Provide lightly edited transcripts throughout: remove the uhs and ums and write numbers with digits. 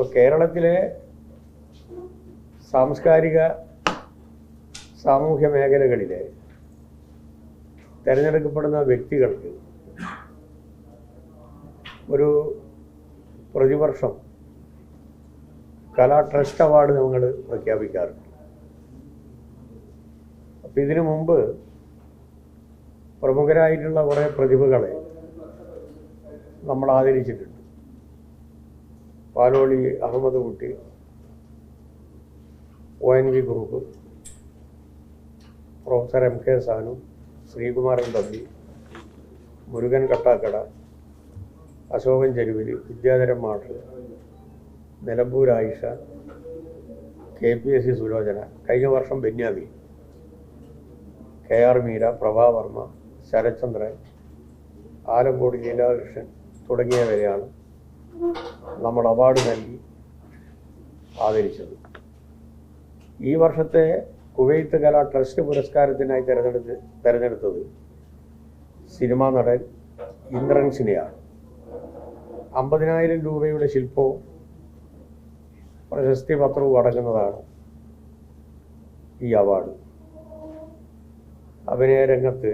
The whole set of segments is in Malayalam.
ഇപ്പോൾ കേരളത്തിലെ സാംസ്കാരിക സാമൂഹ്യ മേഖലകളിലെ തിരഞ്ഞെടുക്കപ്പെടുന്ന വ്യക്തികൾക്ക് ഒരു പ്രതിവർഷം കലാ ട്രസ്റ്റ് അവാർഡ് നമ്മൾ പ്രഖ്യാപിക്കാറുണ്ട്. അപ്പം ഇതിനു മുമ്പ് പ്രമുഖരായിട്ടുള്ള കുറേ പ്രതിഭകളെ നമ്മൾ ആദരിച്ചിട്ടുണ്ട്. Paloli Ahammed Kutty, ONV group, professor MK Sanu, Sreekumaran Thampi, Murukan Kattakada, Asokan Charuvil, Vidyadharan മാഷ്, നിലമ്പൂർ ആയിഷ, KPSC സുലോചന, കഴിഞ്ഞ വർഷം ബെന്യാമി, KR മീര, പ്രഭാവർമ്മ, ശരത്ചന്ദ്രൻ, ആലങ്കോട് ലീലാകൃഷ്ണൻ തുടങ്ങിയവരെയാണ് നമ്മൾ അവാർഡ് നൽകി ആദരിച്ചത്. ഈ വർഷത്തെ കുവൈത്ത് കലാ ട്രസ്റ്റ് പുരസ്കാരത്തിനായി തിരഞ്ഞെടുത്തത് സിനിമാ നടൻ ഇന്ദ്രൻസിനെയാണ്. 50,000 രൂപയുടെ ശില്പവും പ്രശസ്തി പത്രവും അടങ്ങുന്നതാണ് ഈ അവാർഡ്. അഭിനയ രംഗത്ത്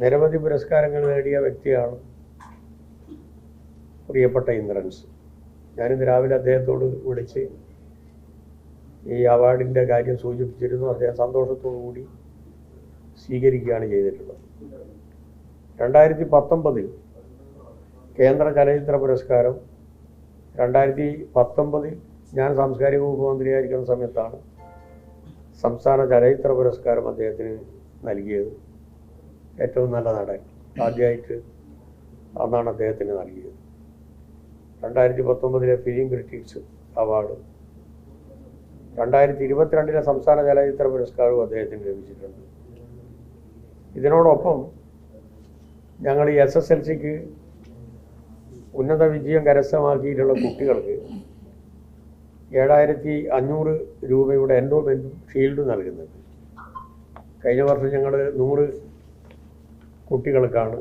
നിരവധി പുരസ്കാരങ്ങൾ നേടിയ വ്യക്തിയാണ് പ്രിയപ്പെട്ട ഇന്ദ്രൻസ്. ഞാനിന്ന് രാവിലെ അദ്ദേഹത്തോട് വിളിച്ച് ഈ അവാർഡിൻ്റെ കാര്യം സൂചിപ്പിച്ചിരുന്നു. അദ്ദേഹം സന്തോഷത്തോടു കൂടി സ്വീകരിക്കുകയാണ് ചെയ്തിട്ടുള്ളത്. 2019 കേന്ദ്ര ചലച്ചിത്ര പുരസ്കാരം, 2019 ഞാൻ സാംസ്കാരിക വകുപ്പ് മന്ത്രിയായിരിക്കുന്ന സമയത്താണ് സംസ്ഥാന ചലച്ചിത്ര പുരസ്കാരം അദ്ദേഹത്തിന് നൽകിയത്. ഏറ്റവും നല്ല നടൻ ആദ്യമായിട്ട് അന്നാണ് അദ്ദേഹത്തിന് നൽകിയത്. 2019 ഫിലിം ക്രിറ്റിക്സ് അവാർഡ്, 2022 സംസ്ഥാന ചലച്ചിത്ര പുരസ്കാരവും അദ്ദേഹത്തിന് ലഭിച്ചിട്ടുണ്ട്. ഇതിനോടൊപ്പം ഞങ്ങൾ ഈ SSLCക്ക് ഉന്നത വിജയം കരസ്ഥമാക്കിയിട്ടുള്ള കുട്ടികൾക്ക് 7,500 രൂപയുടെ എൻഡോമെൻറ്റും ഷീൽഡും നൽകുന്നുണ്ട്. കഴിഞ്ഞ വർഷം ഞങ്ങൾ 100 കുട്ടികൾക്കാണ്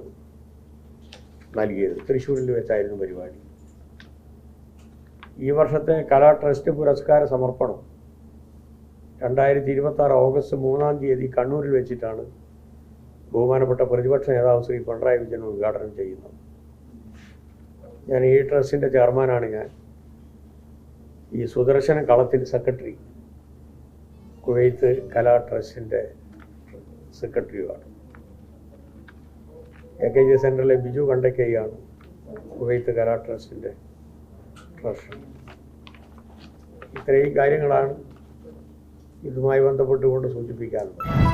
നൽകിയത്. തൃശ്ശൂരിൽ വെച്ചായിരുന്നു പരിപാടി. ഈ വർഷത്തെ കലാ ട്രസ്റ്റ് പുരസ്കാര സമർപ്പണം 2026 ഓഗസ്റ്റ് 3-ാം തീയതി കണ്ണൂരിൽ വെച്ചിട്ടാണ് ബഹുമാനപ്പെട്ട പ്രതിപക്ഷ നേതാവ് ശ്രീ പിണറായി വിജയൻ ഉദ്ഘാടനം ചെയ്യുന്നത്. ഞാൻ ഈ ട്രസ്റ്റിൻ്റെ ചെയർമാനാണ്. ഞാൻ ഈ സുദർശന കളത്തിൽ സെക്രട്ടറി, കുവൈത്ത് കലാ ട്രസ്റ്റിൻ്റെ സെക്രട്ടറിയുമാണ്. AKG സെൻറ്ററിലെ ബിജു കണ്ടക്കയാണ് കുവൈത്ത് കലാ ട്രസ്റ്റിൻ്റെ ട്രഷറർ. ഇത്രയും കാര്യങ്ങളാണ് ഇതുമായി ബന്ധപ്പെട്ടുകൊണ്ട് സൂചിപ്പിക്കാനുള്ളത്.